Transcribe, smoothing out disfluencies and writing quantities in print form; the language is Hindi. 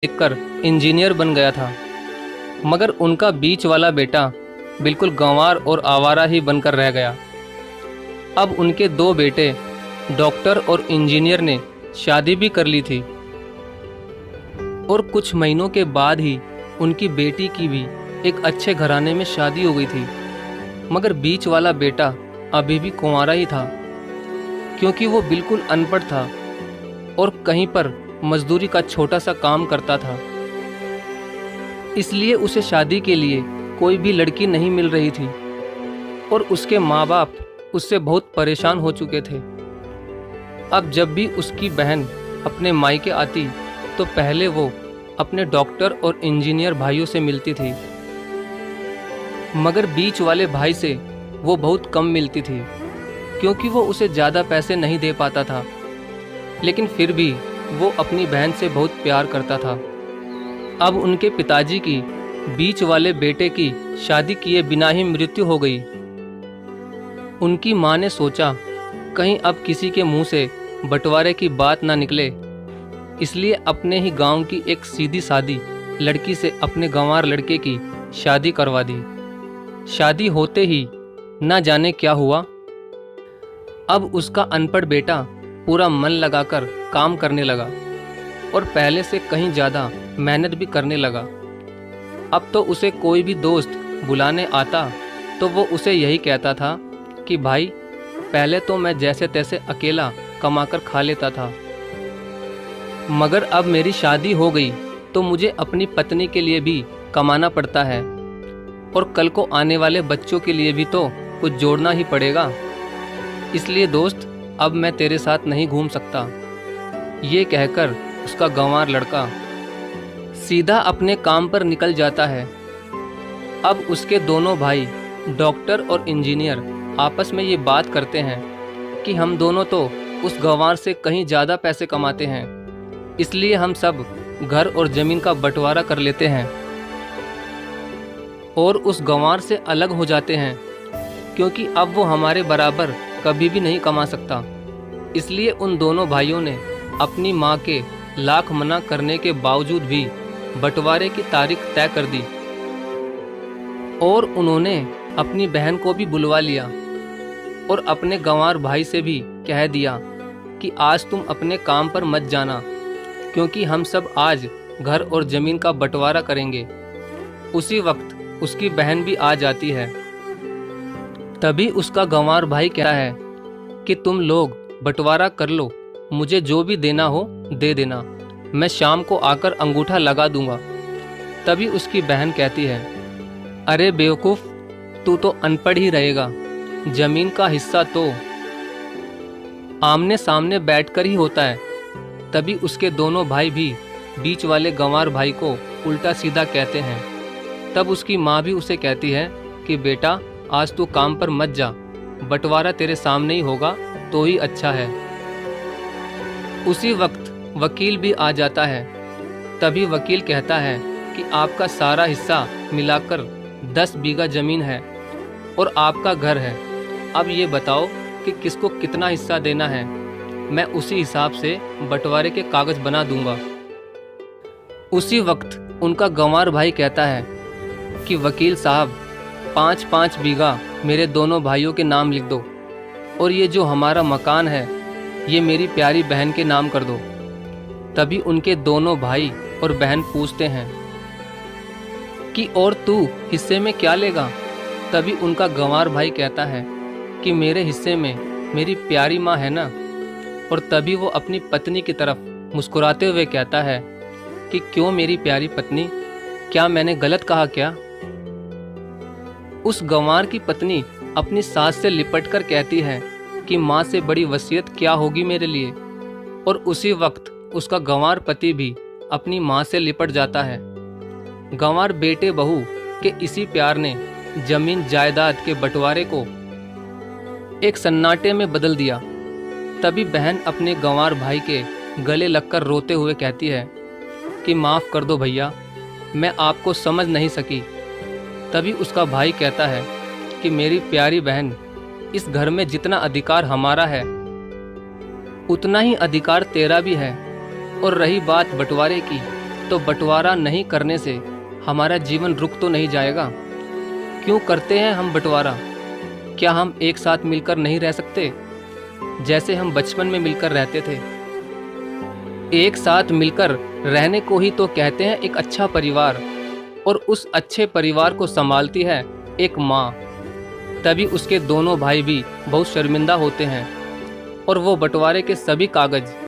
देखकर इंजीनियर बन गया था, मगर उनका बीच वाला बेटा बिल्कुल गंवार और आवारा ही बनकर रह गया। अब उनके दो बेटे डॉक्टर और इंजीनियर ने शादी भी कर ली थी और कुछ महीनों के बाद ही उनकी बेटी की भी एक अच्छे घराने में शादी हो गई थी। मगर बीच वाला बेटा अभी भी कुंवारा ही था, क्योंकि वो बिल्कुल अनपढ़ था और कहीं पर मजदूरी का छोटा सा काम करता था। इसलिए उसे शादी के लिए कोई भी लड़की नहीं मिल रही थी और उसके माँ बाप उससे बहुत परेशान हो चुके थे। अब जब भी उसकी बहन अपने मायके आती तो पहले वो अपने डॉक्टर और इंजीनियर भाइयों से मिलती थी, मगर बीच वाले भाई से वो बहुत कम मिलती थी, क्योंकि वो उसे ज़्यादा पैसे नहीं दे पाता था। लेकिन फिर भी वो अपनी बहन से बहुत प्यार करता था। अब उनके पिताजी की बीच वाले बेटे की शादी किए बिना ही मृत्यु हो गई। उनकी माँ ने सोचा कहीं अब किसी के मुंह से बंटवारे की बात ना निकले, इसलिए अपने ही गांव की एक सीधी सादी लड़की से अपने गंवार लड़के की शादी करवा दी। शादी होते ही ना जाने क्या हुआ। अब उसका अनपढ़ बेटा पूरा मन लगाकर काम करने लगा और पहले से कहीं ज़्यादा मेहनत भी करने लगा। अब तो उसे कोई भी दोस्त बुलाने आता तो वो उसे यही कहता था कि भाई, पहले तो मैं जैसे तैसे अकेला कमाकर खा लेता था, मगर अब मेरी शादी हो गई तो मुझे अपनी पत्नी के लिए भी कमाना पड़ता है और कल को आने वाले बच्चों के लिए भी तो कुछ जोड़ना ही पड़ेगा। इसलिए दोस्त, अब मैं तेरे साथ नहीं घूम सकता। ये कहकर उसका गंवार लड़का सीधा अपने काम पर निकल जाता है। अब उसके दोनों भाई डॉक्टर और इंजीनियर आपस में ये बात करते हैं कि हम दोनों तो उस गंवार से कहीं ज़्यादा पैसे कमाते हैं, इसलिए हम सब घर और ज़मीन का बंटवारा कर लेते हैं और उस गंवार से अलग हो जाते हैं, क्योंकि अब वो हमारे बराबर कभी भी नहीं कमा सकता। इसलिए उन दोनों भाइयों ने अपनी माँ के लाख मना करने के बावजूद भी बंटवारे की तारीख तय कर दी और उन्होंने अपनी बहन को भी बुलवा लिया और अपने गंवार भाई से भी कह दिया कि आज तुम अपने काम पर मत जाना, क्योंकि हम सब आज घर और ज़मीन का बंटवारा करेंगे। उसी वक्त उसकी बहन भी आ जाती है। तभी उसका गंवार भाई कहता है कि तुम लोग बंटवारा कर लो, मुझे जो भी देना हो दे देना, मैं शाम को आकर अंगूठा लगा दूंगा। तभी उसकी बहन कहती है, अरे बेवकूफ़, तू तो अनपढ़ ही रहेगा, जमीन का हिस्सा तो आमने सामने बैठकर ही होता है। तभी उसके दोनों भाई भी बीच वाले गंवार भाई को उल्टा सीधा कहते हैं। तब उसकी माँ भी उसे कहती है कि बेटा, आज तू काम पर मत जा, बंटवारा तेरे सामने ही होगा तो ही अच्छा है। उसी वक्त वकील भी आ जाता है। तभी वकील कहता है कि आपका सारा हिस्सा मिलाकर 10 बीघा ज़मीन है और आपका घर है। अब ये बताओ कि किसको कितना हिस्सा देना है, मैं उसी हिसाब से बंटवारे के कागज़ बना दूंगा। उसी वक्त उनका गंवार भाई कहता है कि वकील साहब, 5-5 बीघा मेरे दोनों भाइयों के नाम लिख दो और ये जो हमारा मकान है ये मेरी प्यारी बहन के नाम कर दो। तभी उनके दोनों भाई और बहन पूछते हैं कि और तू हिस्से में क्या लेगा। तभी उनका गंवार भाई कहता है कि मेरे हिस्से में मेरी प्यारी माँ है ना। और तभी वो अपनी पत्नी की तरफ मुस्कुराते हुए कहता है कि क्यों मेरी प्यारी पत्नी, क्या मैंने गलत कहा क्या। उस गंवार की पत्नी अपनी सास से लिपटकर कहती है कि माँ से बड़ी वसीयत क्या होगी मेरे लिए। और उसी वक्त उसका गंवार पति भी अपनी माँ से लिपट जाता है। गंवार बेटे बहू के इसी प्यार ने जमीन जायदाद के बंटवारे को एक सन्नाटे में बदल दिया। तभी बहन अपने गंवार भाई के गले लगकर रोते हुए कहती है कि माफ़ कर दो भैया, मैं आपको समझ नहीं सकी। तभी उसका भाई कहता है कि मेरी प्यारी बहन, इस घर में जितना अधिकार हमारा है उतना ही अधिकार तेरा भी है। और रही बात बंटवारे की, तो बंटवारा नहीं करने से हमारा जीवन रुक तो नहीं जाएगा। क्यों करते हैं हम बंटवारा? क्या हम एक साथ मिलकर नहीं रह सकते, जैसे हम बचपन में मिलकर रहते थे? एक साथ मिलकर रहने को ही तो कहते हैं एक अच्छा परिवार, और उस अच्छे परिवार को संभालती है एक माँ। तभी उसके दोनों भाई भी बहुत शर्मिंदा होते हैं और वो बंटवारे के सभी कागज